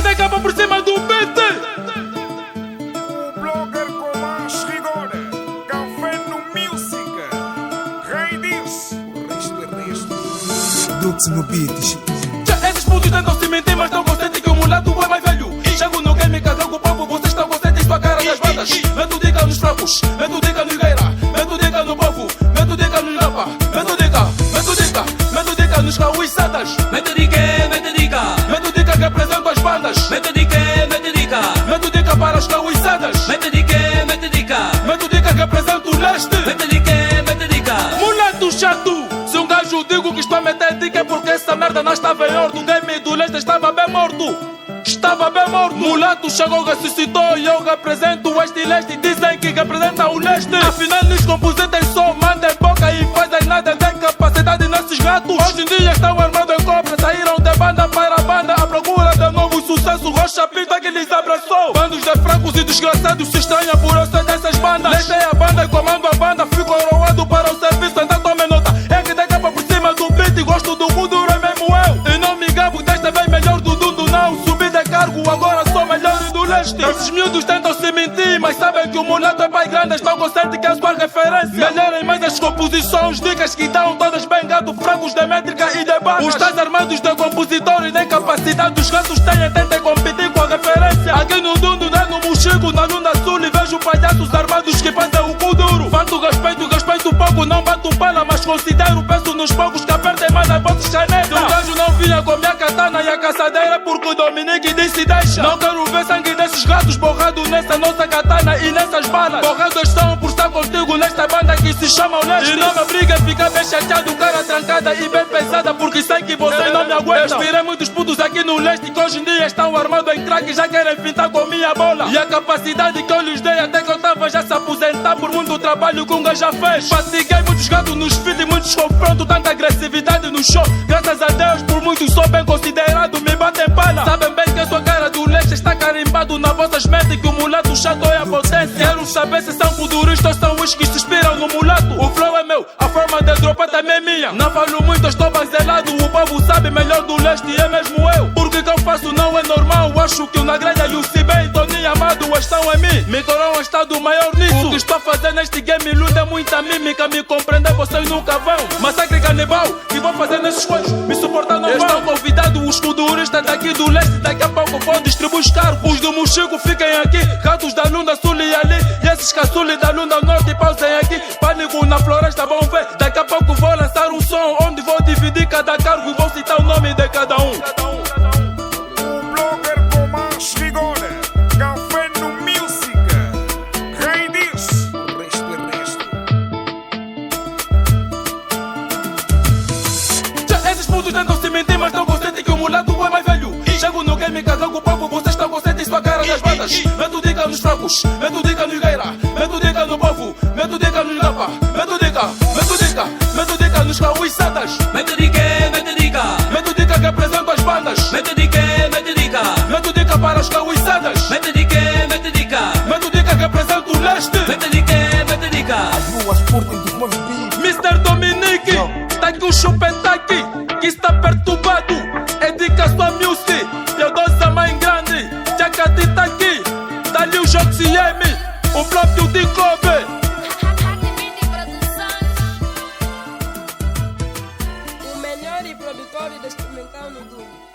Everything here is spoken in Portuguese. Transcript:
que tem capa por cima do beat. O blogger com mais rigor, Café no Music, Rei diz, o resto é resto. Dux no beats. Esses putos tentam se mentir, mas não consente que o mulato é mais velho. Chego no game, casaco o povo, vocês estão conscientes em sua cara das bandas. Meto dica nos fracos, meto dica no Higueira, meto dica no povo, meto dica nos Lapa, meto dica nos Cauiçadas. Meto dica, meto dica. Meto dica que apresento as bandas. Meto dica, meto dica. Meto dica para as Cauiçadas. Meto dica, meto dica. Meto dica que apresento o leste. Meto dica, meto dica. Mulato chato, se um gajo digo que estou a meter dica é porque essa merda não estava em ordem. O game do leste estava bem morto. Estava bem morto. Mulato chegou, ressuscitou e eu represento o oeste e leste. Dizem que representa o leste. Afinal, nos compositores só mandem boca e fazem nada. Tem capacidade nesses gatos. Hoje em dia estão armados em cobra. Saíram de banda para banda à procura de novo sucesso. Rocha Pinta que lhes abraçou. Bandos de fracos e desgraçados se estranham por eu ser dessas bandas. Deixei a banda e comando a banda. Fico enrolado para o serviço, então tome nota. É que tem capa por cima do beat e gosto do Kuduro, é mesmo eu. E não me gabo, desta vez melhor do Dundo não. Subi de cargo, agora sou melhor do leste. Esses miúdos tentam se mentir, mas sabem que o mulato é pai grande. Estão conscientes que é a sua referência. Melhorem mais as composições, dicas que dão todas bem gato, fracos de métrica e de barras. Os tais armados de compositor e nem capacidade dos gatos têm, tentem competir com a referência. Aqui no Dundo, né, no Mochico, na Lunda Sul e vejo palhaços armados que fazem o cu duro. Fanto respeito pouco, não bato pala, mas considero, penso nos poucos que apertem mais as vossas canetas. O gajo não vinha com minha katana e a caçadeira porque o Dominique disse deixa. Não quero ver sangue desses gatos borrado nessa nossa katana e nessas balas. Borrados estão por estar contigo nesta banda que se chama o Leste. E não me obriga a ficar bem chateado, cara trancada e bem pesada, porque sei que vocês não me aguentam. Inspirei muitos putos aqui no Leste que hoje em dia estão armados em crack e já querem pintar com minha bola. E a capacidade que eu lhes dei até que eu tava já se aposentar por muito trabalho que um gajo já fez. Fatiguei muitos gatos nos feed e muitos confrontos, tanta agressividade no show. Graças a Deus por muitos sou bem considerado, me batem pala. Sabem bem que a sua cara do Leste está carimbado na vossas mentes que o mulato chato é a potência. Quero saber se são kuduristas ou são os que se inspiram no mulato. O flow é meu, a forma de dropar também é minha. Não falo muito, estou baselado. O povo sabe melhor do Leste e é mesmo eu. Porque o que eu faço não é normal. Acho que o Nagrelha e o Cibé e Tony Amado estão em mim. Me coroam estado maior nisso. O que estou a fazer neste game luta é muita mímica. Me compreender vocês nunca vão. Massacre canibal que vou fazer nesses coisas. Me suportar não vão. Estão convidados os kuduristas daqui do Leste. Daqui a pouco vou distribuir os cargos. Os do Mochico fiquem aqui. Ratos da Lunda Sul e ali. E esses caçules da Lunda Norte pausem aqui. Pânico na floresta vão ver. Daqui a pouco vou lançar um som onde vou dividir cada cargo e vou citar o nome de cada um. O blogger com mais rigor, Café no Music, Rei diz, o resto é resto. Esses putos tentam se mentir, mas não conscientes que o mulato é mais velho. Chego no game, casaco o povo, vocês estão conscientes em sua cara das bandas. Meto dica nos fracos, meto dica no Higueira, meto dica no povo, meto dica nos Lapa, meto dica nos Cauiçadas. Meto dica, meto dica. Meto dica que apresento as bandas. Meto dica, meto dica. Meto dica para as Cauiçadas. Meto dica, meto dica. Meto dica que apresento o leste. Meto dica, meto dica. As ruas curtem dos meus beats. Mr. Dominique, tá aqui o chupetaque que está perturbado. É dica sua music, Teodosa mãe grande. Jacati tá aqui, tá ali o Joxiemi, o próprio Dicove. O melhor e produtor de instrumental no mundo.